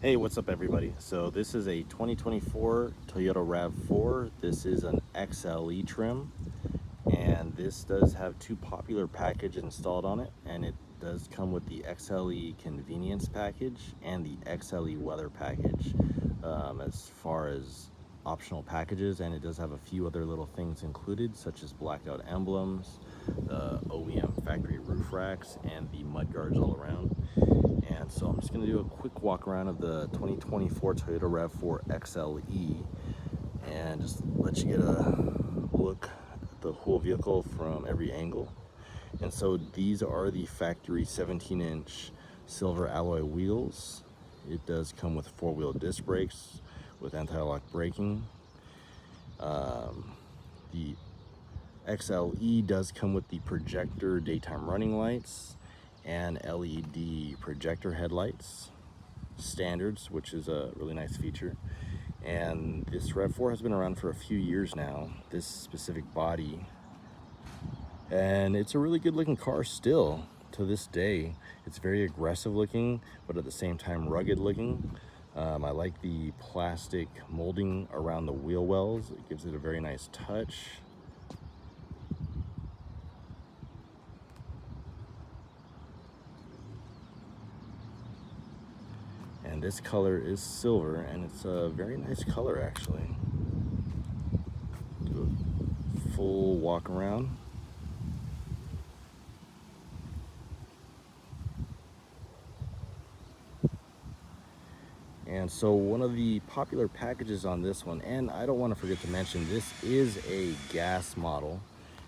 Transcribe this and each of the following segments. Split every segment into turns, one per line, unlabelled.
Hey, what's up everybody? So this is a 2024 Toyota RAV4. This is an XLE trim, and this does have two popular packages installed on it, and it does come with the XLE Convenience Package and the XLE Weather Package as far as optional packages, and it does have a few other little things included, such as blackout emblems, the OEM factory roof racks, and the mud guards all around. And so I'm just going to do a quick walk around of the 2024 Toyota RAV4 XLE and just let you get a look at the whole vehicle from every angle. And so these are the factory 17-inch silver alloy wheels. It does come with four-wheel disc brakes with anti-lock braking. The XLE does come with the projector daytime running lights and LED projector headlights standards, which is a really nice feature. And this RAV4 has been around for a few years now, this specific body, and it's a really good looking car still to this day. It's very aggressive looking, but at the same time rugged looking. I like the plastic molding around the wheel wells. It gives it a very nice touch. And this color is silver, and it's a very nice color actually. Do a full walk around. And so one of the popular packages on this one, and I don't want to forget to mention, this is a gas model.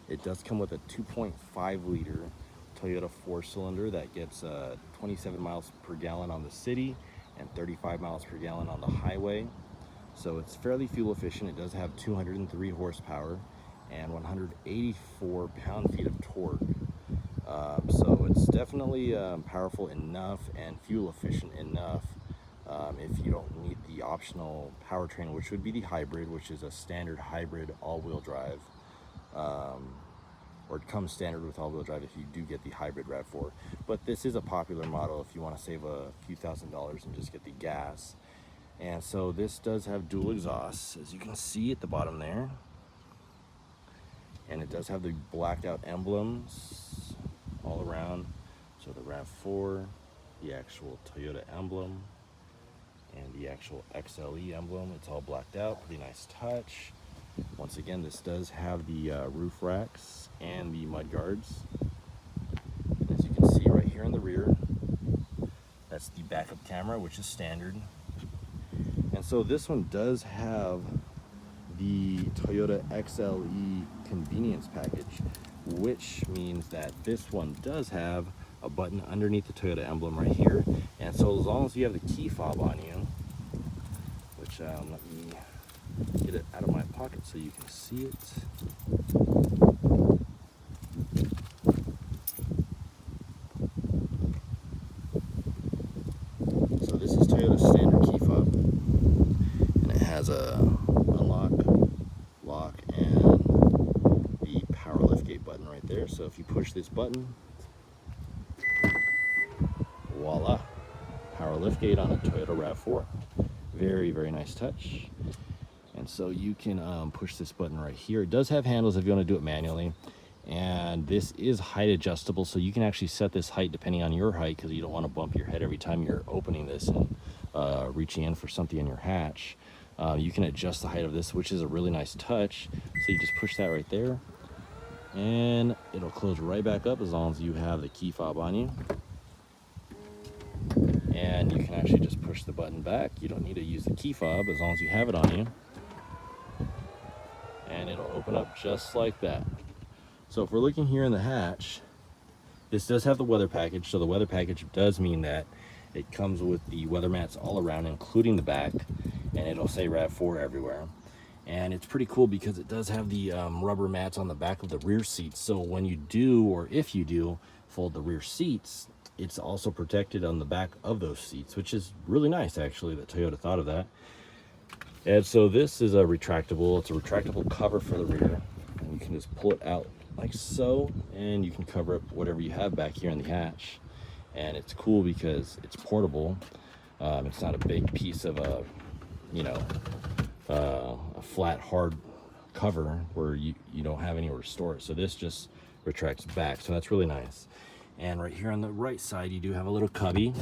It does come with a 2.5 liter Toyota 4-cylinder that gets 27 miles per gallon on the city and 35 miles per gallon on the highway. So it's fairly fuel efficient. It does have 203 horsepower and 184 pound-feet of torque. So it's definitely powerful enough and fuel efficient enough if you don't need the optional powertrain, which would be the hybrid, which is a standard hybrid all-wheel drive. Or it comes standard with all-wheel drive if you do get the hybrid RAV4. But this is a popular model if you want to save a few $1,000s and just get the gas. And so this does have dual exhausts, as you can see at the bottom there. And it does have the blacked out emblems all around. So the RAV4, the actual Toyota emblem, and the actual XLE emblem. It's all blacked out, pretty nice touch. Once again, this does have the roof racks and the mud guards. And as you can see right here in the rear, that's the backup camera, which is standard. And so this one does have the Toyota XLE Convenience Package, which means that this one does have a button underneath the Toyota emblem right here. And so as long as you have the key fob on you, which let me get it out of my pocket so you can see it. So this is Toyota's standard key fob, and it has a unlock, lock, and the power liftgate button right there. So if you push this button, voila, power liftgate on a Toyota RAV4. Very, very nice touch. And so you can push this button right here. It does have handles if you want to do it manually. And this is height adjustable, so you can actually set this height depending on your height, because you don't want to bump your head every time you're opening this and reaching in for something in your hatch. You can adjust the height of this, which is a really nice touch. So you just push that right there, and it'll close right back up as long as you have the key fob on you. And you can actually just push the button back. You don't need to use the key fob as long as you have it on you. And it'll open up just like that. So if we're looking here in the hatch, this does have the weather package. So the weather package does mean that it comes with the weather mats all around, including the back, and it'll say RAV4 everywhere. And it's pretty cool because it does have the rubber mats on the back of the rear seats. So when you do, or if you do, fold the rear seats, it's also protected on the back of those seats, which is really nice actually that Toyota thought of that. And so this is a retractable, it's a retractable cover for the rear, and you can just pull it out like so, and you can cover up whatever you have back here in the hatch. And it's cool because it's portable. It's not a big piece of a, you know, a flat hard cover where you don't have anywhere to store it. So this just retracts back, so that's really nice. And right here on the right side, you do have a little cubby.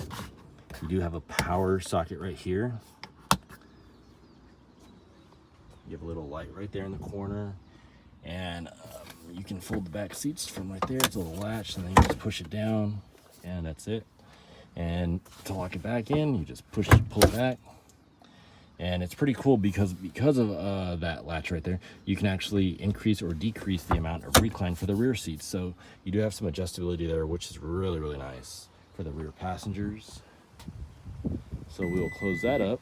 You do have a power socket right here. You have a little light right there in the corner, and you can fold the back seats from right there. It's a little latch, and then you just push it down, and that's it. And to lock it back in, you just pull it back. And it's pretty cool because of that latch right there, you can actually increase or decrease the amount of recline for the rear seats. So you do have some adjustability there, which is really, really nice for the rear passengers. So we will close that up.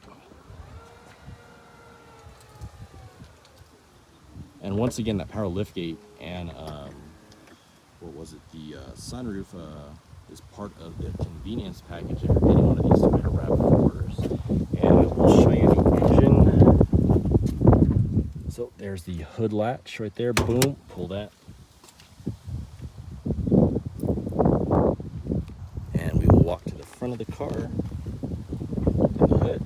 And once again, that power liftgate and what was it? The sunroof is part of the convenience package if you're getting one of these Toyota RAV4s. And I will show you the engine. So there's the hood latch right there. Boom, pull that. And we will walk to the front of the car. Open the hood.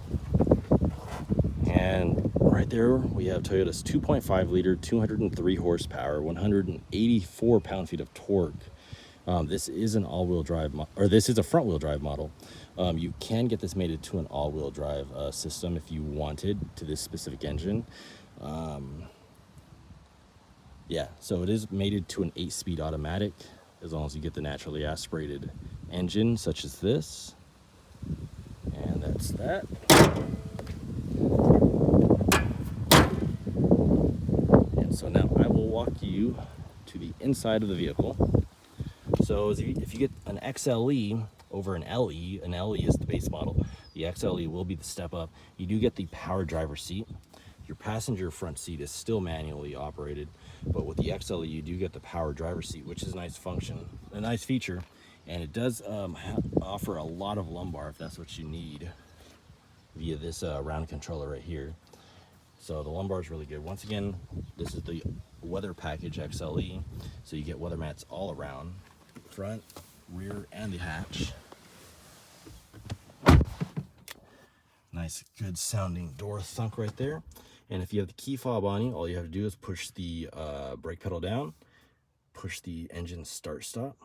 And right there we have Toyota's 2.5 liter, 203 horsepower, 184 pound-feet of torque. This is an all-wheel drive, or this is a front-wheel drive model. You can get this mated to an all-wheel drive system if you wanted to this specific engine. Yeah, so it is mated to an 8-speed automatic, as long as you get the naturally aspirated engine, such as this. And that's that. And so now I will walk you to the inside of the vehicle. So if you get an XLE over an LE is the base model. The XLE will be the step up. You do get the power driver seat. Your passenger front seat is still manually operated, but with the XLE you do get the power driver seat, which is a nice function, a nice feature, and it does offer a lot of lumbar if that's what you need via this round controller right here. So the lumbar is really good. Once again, this is the Weather Package XLE, so you get weather mats all around, front, rear, and the hatch. Nice, good sounding door thunk right there. And if you have the key fob on you, all you have to do is push the brake pedal down, push the engine start stop,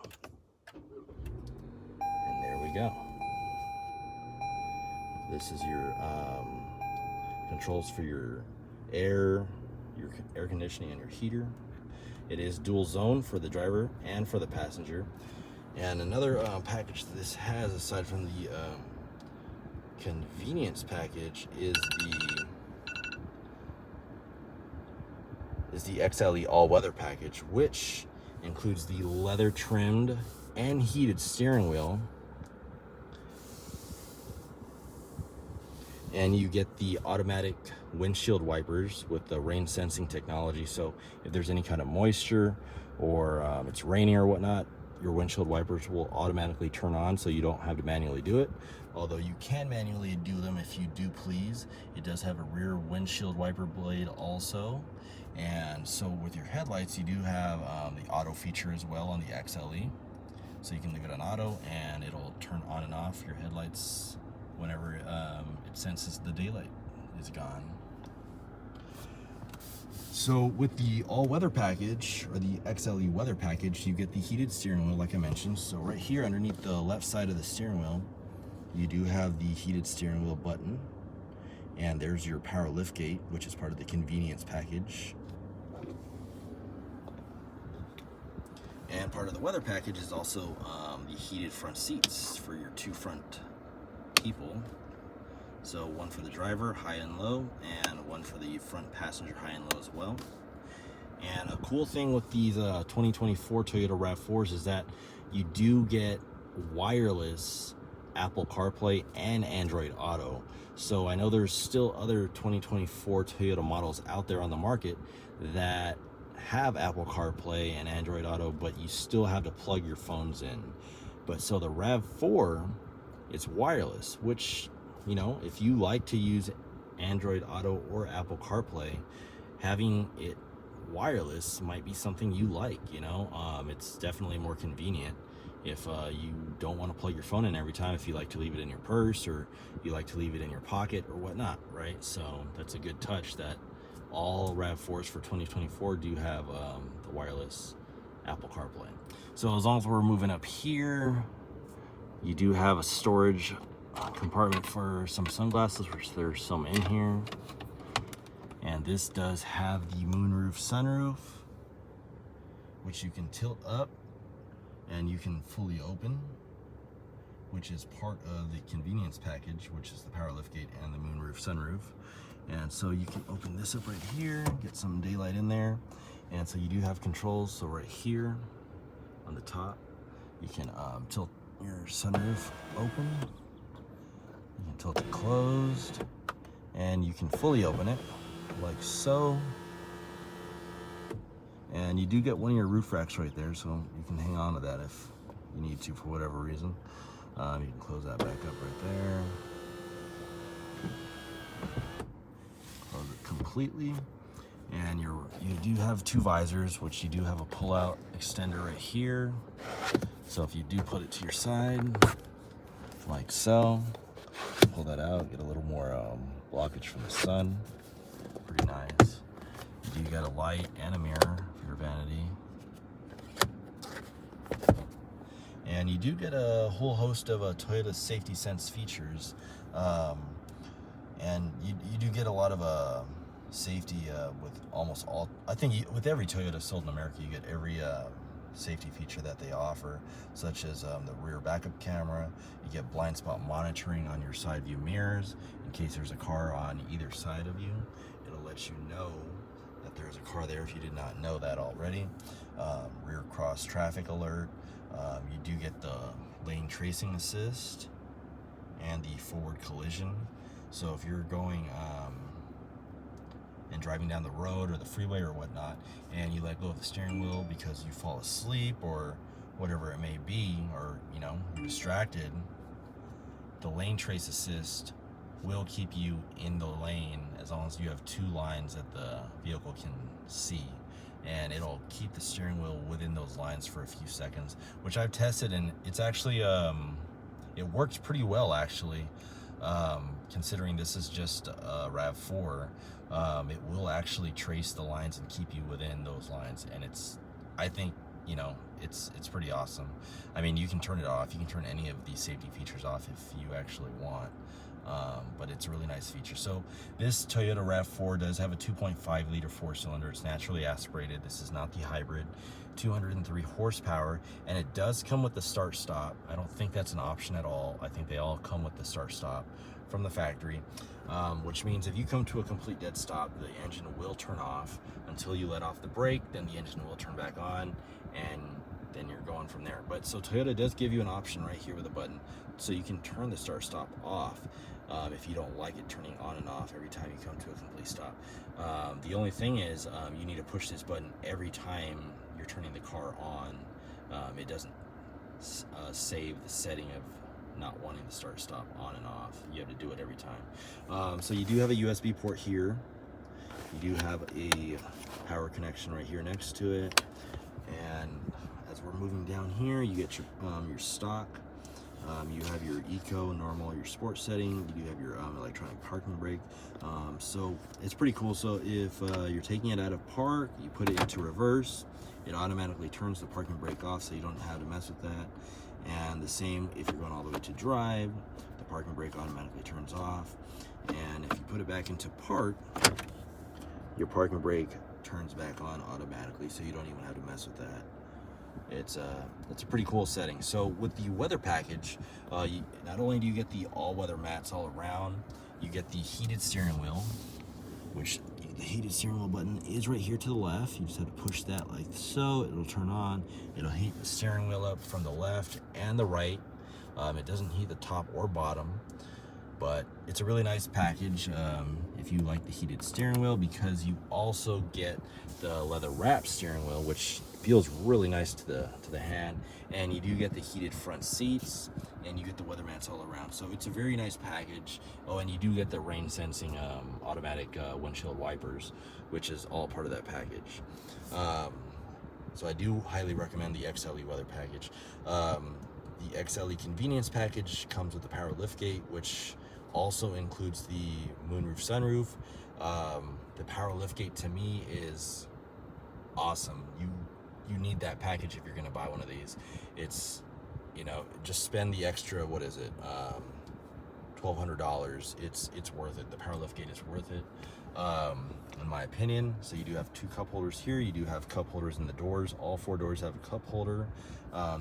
and there we go. This is your controls for your air conditioning, and your heater. It is dual zone for the driver and for the passenger. And another package that this has, aside from the convenience package, is the XLE all-weather package, which includes the leather trimmed and heated steering wheel, and you get the automatic windshield wipers with the rain sensing technology. So if there's any kind of moisture or it's raining or whatnot, your windshield wipers will automatically turn on, so you don't have to manually do it. Although you can manually do them if you do please. It does have a rear windshield wiper blade also. And so with your headlights, you do have the auto feature as well on the XLE. So you can leave it on auto and it'll turn on and off your headlights whenever it senses the daylight is gone. So with the all-weather package, or the XLE Weather Package, you get the heated steering wheel like I mentioned. So right here underneath the left side of the steering wheel, you do have the heated steering wheel button. And there's your power liftgate, which is part of the convenience package. And part of the weather package is also the heated front seats for your two front people. So one for the driver, high and low, and one for the front passenger, high and low as well. And a cool thing with these 2024 Toyota RAV4s is that you do get wireless Apple CarPlay and Android Auto. So I know there's still other 2024 Toyota models out there on the market that have Apple CarPlay and Android Auto, but you still have to plug your phones in. But so the RAV4, it's wireless, which, you know, if you like to use Android Auto or Apple CarPlay, having it wireless might be something you like, you know. It's definitely more convenient. if you don't want to plug your phone in every time, if you like to leave it in your purse or you like to leave it in your pocket or whatnot, right? So that's a good touch that all RAV4s for 2024 do have the wireless Apple CarPlay. So as long as we're moving up here, you do have a storage compartment for some sunglasses, which there's some in here. And this does have the moonroof sunroof, which you can tilt up and you can fully open, which is part of the convenience package, which is the power liftgate and the moonroof sunroof. And so you can open this up right here, get some daylight in there. And so you do have controls. So right here on the top, you can tilt your sunroof open. You can tilt it closed, and you can fully open it like so. And you do get one of your roof racks right there, so you can hang on to that if you need to for whatever reason. You can close that back up right there. Close it completely. And you do have two visors, which you do have a pull-out extender right here. So if you do put it to your side, like so, pull that out, get a little more blockage from the sun. Pretty nice. You do get a light and a mirror for your vanity. And you do get a whole host of Toyota Safety Sense features. And you do get a lot of safety with almost all, I think with every Toyota sold in America, you get every safety feature that they offer, such as the rear backup camera. You get blind spot monitoring on your side view mirrors in case there's a car on either side of you. It'll let you know that there's a car there if you did not know that already. Rear cross traffic alert. You do get the lane tracing assist and the forward collision. So if you're going and driving down the road or the freeway or whatnot, and you let go of the steering wheel because you fall asleep or whatever it may be, or you're distracted, the lane trace assist will keep you in the lane as long as you have two lines that the vehicle can see, and it'll keep the steering wheel within those lines for a few seconds, which I've tested, and it's actually it works pretty well actually. Considering this is just a RAV4, it will actually trace the lines and keep you within those lines, and I think it's pretty awesome. I mean, you can turn it off, you can turn any of these safety features off if you actually want, but it's a really nice feature. So this Toyota RAV4 does have a 2.5 liter 4-cylinder. It's naturally aspirated. This is not the hybrid. 203 horsepower, and it does come with the start stop. I don't think that's an option at all. I think they all come with the start stop from the factory, which means if you come to a complete dead stop, the engine will turn off until you let off the brake, then the engine will turn back on, and then you're going from there. But so Toyota does give you an option right here with a button, so you can turn the start stop off if you don't like it turning on and off every time you come to a complete stop. The only thing is you need to push this button every time you're turning the car on. It doesn't save the setting of not wanting to start stop on and off. You have to do it every time. So you do have a USB port here. You do have a power connection right here next to it. And as we're moving down here, you get your stock. You have your eco, normal, your sport setting. You do have your electronic parking brake. So it's pretty cool. So if you're taking it out of park, you put it into reverse, it automatically turns the parking brake off, so you don't have to mess with that. And the same if you're going all the way to drive, the parking brake automatically turns off. And if you put it back into park, your parking brake turns back on automatically, so you don't even have to mess with that. It's a pretty cool setting. So with the weather package, not only do you get the all-weather mats all around, you get the heated steering wheel, which the heated steering wheel button is right here to the left. You just have to push that like so. It'll turn on. It'll heat the steering wheel up from the left and the right. It doesn't heat the top or bottom, but it's a really nice package if you like the heated steering wheel, because you also get the leather wrap steering wheel, which feels really nice to the hand, and you do get the heated front seats, and you get the weather mats all around. So it's a very nice package. Oh, and you do get the rain sensing automatic windshield wipers, which is all part of that package. So I do highly recommend the XLE Weather Package. The XLE Convenience Package comes with the power liftgate, which also includes the moonroof sunroof. The power liftgate to me is awesome. You need that package if you're going to buy one of these. It's, you know, just spend the extra, what is it, $1,200. It's worth it. The power liftgate is worth it, in my opinion. So you do have 2 cup holders here. You do have cup holders in the doors. All 4 doors have a cup holder.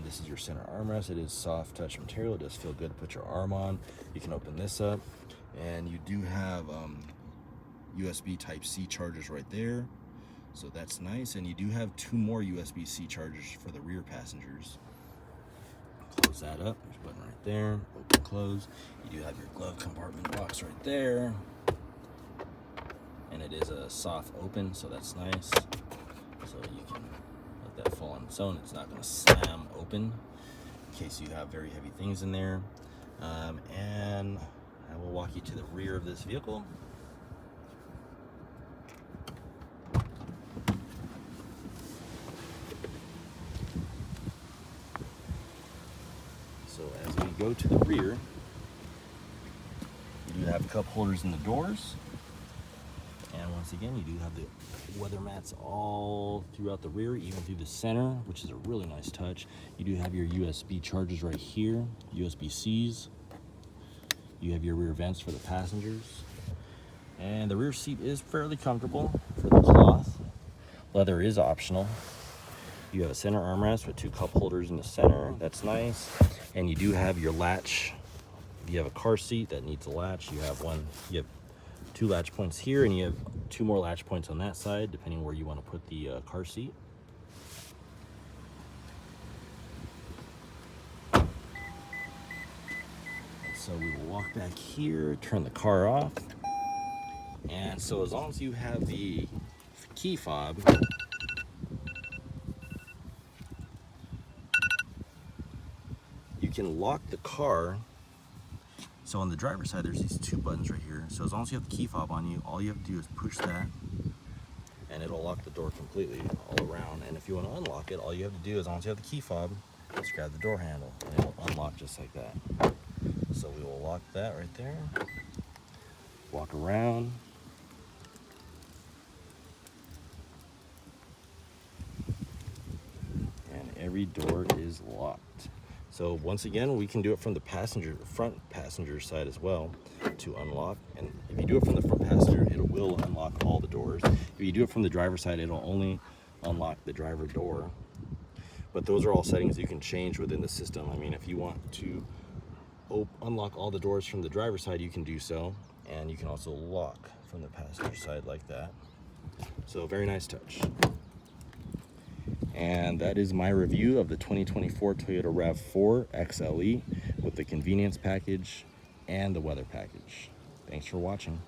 This is your center armrest. It is soft touch material. It does feel good to put your arm on. You can open this up, and you do have USB Type-C chargers right there. So that's nice. And you do have 2 more USB-C chargers for the rear passengers. Close that up. There's a button right there. Open, close. You do have your glove compartment box right there. And it is a soft open, so that's nice. So you can let that fall on its own. It's not going to slam open in case you have very heavy things in there. And I will walk you to the rear of this vehicle. So as we go to the rear, you do have cup holders in the doors. And once again, you do have the weather mats all throughout the rear, even through the center, which is a really nice touch. You do have your USB chargers right here, USB-Cs. You have your rear vents for the passengers. And the rear seat is fairly comfortable for the cloth. Leather is optional. You have a center armrest with 2 cup holders in the center. That's nice. And you do have your latch. If you have a car seat that needs a latch, you have 2 latch points here, and you have 2 more latch points on that side, depending where you want to put the car seat. And so we will walk back here, turn the car off. And so as long as you have the key fob, you can lock the car. So on the driver's side, there's these 2 buttons right here. So as long as you have the key fob on you, all you have to do is push that, and it'll lock the door completely all around. And if you want to unlock it, all you have to do is, as long as you have the key fob, just grab the door handle, and it'll unlock just like that. So we will lock that right there. Walk around. And every door is locked. So once again, we can do it from the front passenger side as well to unlock. And if you do it from the front passenger, it will unlock all the doors. If you do it from the driver's side, it'll only unlock the driver door. But those are all settings you can change within the system. I mean, if you want to unlock all the doors from the driver's side, you can do so. And you can also lock from the passenger side like that. So very nice touch. And that is my review of the 2024 Toyota RAV4 XLE with the convenience package and the weather package. Thanks for watching.